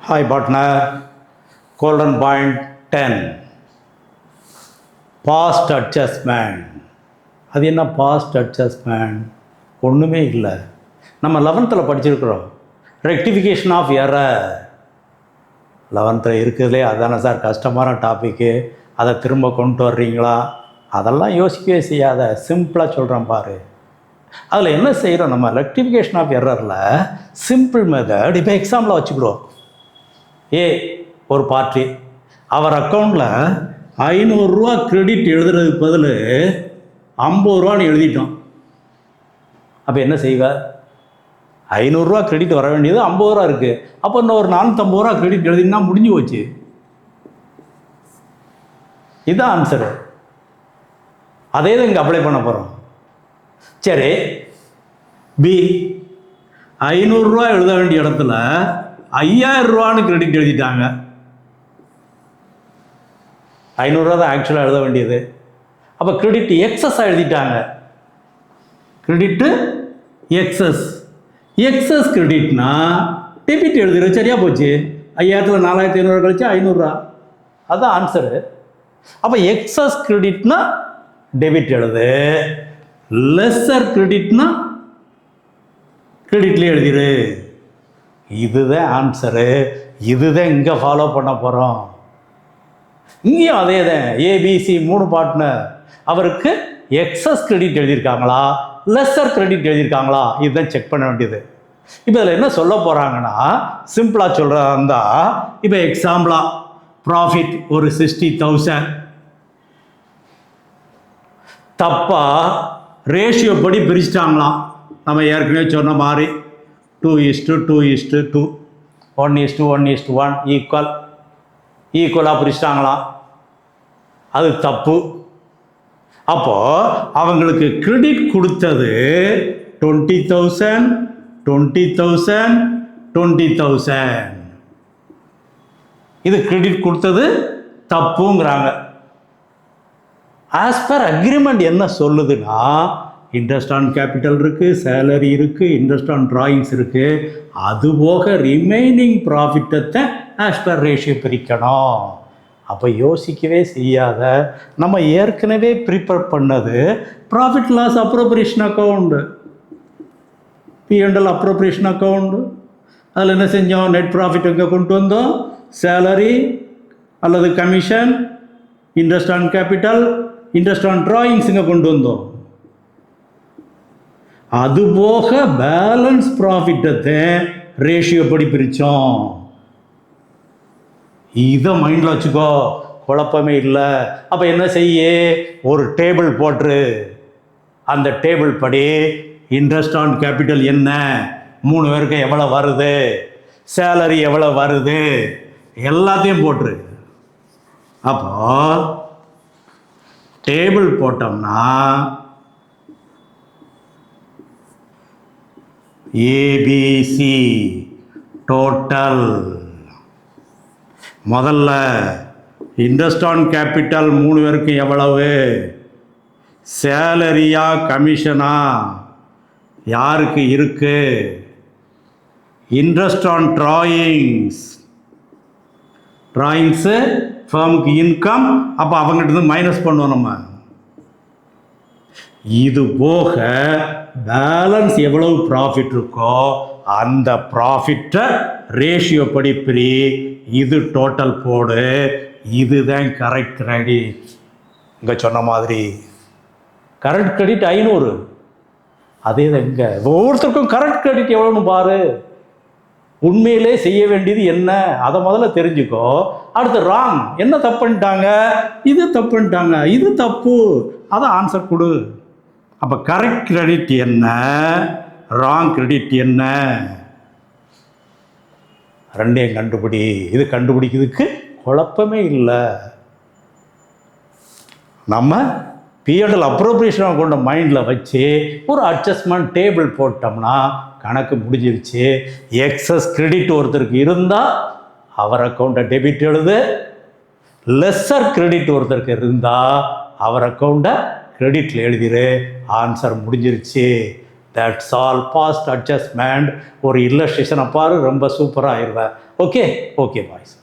Hi partner, golden point 10, past adjustment. அது என்ன past adjustment? ஒன்றுமே இல்லை. நம்ம 11th படிச்சிருக்கிறோம், ரெக்டிஃபிகேஷன் ஆஃப் எரர். 11th இருக்குதுலே அதானே சார் கஷ்டமான டாப்பிக்கு, அதை திரும்ப கொண்டு வர்றீங்களா? அதெல்லாம் யோசிக்கவே செய்யாத, சிம்பிளாக சொல்கிறேன் பாரு. அதில் என்ன செய்கிறோம், நம்ம ரெக்டிஃபிகேஷன் ஆஃப் எரரில் சிம்பிள் மெத்தட். இப்போ எக்ஸாம்பிள் வச்சுக்கிறோம், ஒரு பார்ட்டி அவர் அக்கௌண்ட்டில் 500 ரூபா கிரெடிட் எழுதுறதுக்கு பதில் 50 ரூபான்னு எழுதிட்டோம். அப்போ என்ன செய்வ? 500 ரூபா கிரெடிட் வர வேண்டியது 50 ரூபா இருக்குது. அப்போ இன்னும் ஒரு 450 ரூபா கிரெடிட் எழுதினா முடிஞ்சு போச்சு. இதுதான் ஆன்சரு. அதே தான் இங்கே அப்ளை பண்ண போகிறோம். சரி, பி 500 ரூபா எழுத வேண்டிய இடத்துல 5000 ரூபான்னு கிரெடிட் எழுதிட்டாங்க. 500 ரூபா தான் ஆக்சுவலாக எழுத வேண்டியது. அப்போ கிரெடிட் எக்ஸஸாக எழுதிட்டாங்க. Credit excess. எக்ஸஸ் கிரெடிட்னா டெபிட் எழுதுறது சரியாக போச்சு. 5000ல் 4500 கழிச்சு 500 ரூபா, அதுதான் ஆன்சரு. அப்போ எக்ஸஸ் கிரெடிட்னா டெபிட் எழுது, லெஸ்ஸர் கிரெடிட்னா கிரெடிட்லேயே எழுதிரு. இதுதான் ஆன்சரு. இதுதான் இங்கே ஃபாலோ பண்ண போகிறோம். இங்கேயும் அதே தான். ஏபிசி 3 பார்ட்னர், அவருக்கு எக்ஸஸ் கிரெடிட் எழுதியிருக்காங்களா, லெஸ்ஸர் கிரெடிட் எழுதியிருக்காங்களா, இதுதான் செக் பண்ண வேண்டியது. இப்போ இதில் என்ன சொல்ல போகிறாங்கன்னா, சிம்பிளாக சொல்கிறதா இருந்தால், இப்போ எக்ஸாம்பிளாக ப்ராஃபிட் ஒரு 60,000 தப்பாக ரேஷியோ படி பிரிச்சிட்டாங்களாம். நம்ம ஏற்கனவே சொன்ன மாதிரி 2:2:2, 1:1:1 ஈக்குவலாக பிரிச்சிட்டாங்களாம். அது தப்பு. அப்போது அவங்களுக்கு கிரெடிட் கொடுத்தது 20,000, 20,000, 20,000. இது கிரெடிட் கொடுத்தது தப்புங்கிறாங்க. ஆஸ் பர் அக்ரிமெண்ட் என்ன சொல்லுதுன்னா, இன்ட்ரெஸ்ட் ஆன் கேபிட்டல் இருக்குது, சேலரி இருக்குது, இன்ட்ரெஸ்ட் ஆன் ட்ராயிங்ஸ் இருக்குது. அதுபோக ரிமைனிங் ப்ராஃபிட்டத்தை ஆஸ் பர் ரேஷியோ பிரிக்கணும். அப்போ யோசிக்கவே செய்யாத, நம்ம ஏற்கனவே ப்ரிப்பேர் பண்ணது profit loss appropriation account, P&L appropriation account. அதில் என்ன செஞ்சோம், நெட் ப்ராஃபிட் எங்கே கொண்டு வந்தோம், சேலரி அல்லது commission, interest on capital, interest on drawings இங்கே கொண்டு வந்தோம். அதுபோக பேலன்ஸ் ப்ராஃபிட்டத்தை ரேஷியோ படி பிரித்தோம். இதை மைண்டில் வச்சுக்கோ, குழப்பமே இல்லை. அப்போ என்ன செய்ய, ஒரு டேபிள் போட்டுரு. அந்த டேபிள் படி இன்ட்ரெஸ்ட் ஆன் கேபிட்டல் என்ன, 3 பேருக்கு எவ்வளோ வருது, சேலரி எவ்வளோ வருது, எல்லாத்தையும் போட்டுரு. அப்போ டேபிள் போட்டோம்னா ஏபிசி டோட்டல். முதல்ல இன்ட்ரெஸ்ட் ஆன் கேபிட்டல் 3 பேருக்கு எவ்வளவு, சேலரியா கமிஷனா யாருக்கு இருக்கு, இன்ட்ரெஸ்ட் ஆன் ட்ராயிங்ஸு ஃபர்முக்கு இன்கம். அப்போ அவங்ககிட்ட மைனஸ் பண்ணுவோம் நம்ம. இது போக பேலன்ஸ் எவ்வளவு ப்ராஃபிட் இருக்கோ அந்த ப்ராஃபிட்டை ரேஷியோ படி பிரி, இது டோட்டல் போடு. இதுதான் கரெக்ட் கிரெடிட். இங்கே சொன்ன மாதிரி கரெக்ட் கிரெடிட் 500. அதே தான் இங்கே ஒவ்வொருத்தருக்கும் கரெக்ட் கிரெடிட் எவ்வளோன்னு பாரு. உண்மையிலே செய்ய வேண்டியது என்ன, அதை முதல்ல தெரிஞ்சுக்கோ. அடுத்து ராங், என்ன தப்பு பண்ணிட்டாங்க, இது தப்பு பண்ணிட்டாங்க, இது தப்பு, அதை ஆன்சர் கொடு. அப்போ கரெக்ட் கிரெடிட் என்ன, ராங் கிரெடிட் என்ன, ரெண்டையும் கண்டுபிடி. இது கண்டுபிடிக்கிறதுக்கு குழப்பமே இல்லை. நம்ம P&L அப்ரோப்ரியேஷனை கொண்ட மைண்டில் வச்சு ஒரு அட்ஜஸ்ட்மெண்ட் டேபிள் போட்டோம்னா கணக்கு முடிஞ்சிருச்சு. எக்ஸஸ் கிரெடிட் ஒருத்தருக்கு இருந்தால் அவர் அக்கௌண்ட்டை டெபிட் எழுது, லெஸ்ஸர் கிரெடிட் ஒருத்தருக்கு இருந்தால் அவர் அக்கௌண்ட்டை கிரெடிட்டில் எழுதிரு. ஆன்சர் முடிஞ்சிருச்சு. That's all past adjustment. ஒரு இல்லஸ்ட்ரேஷனை பாரு, ரொம்ப சூப்பராக ஆயிடுவேன். Okay okay boys.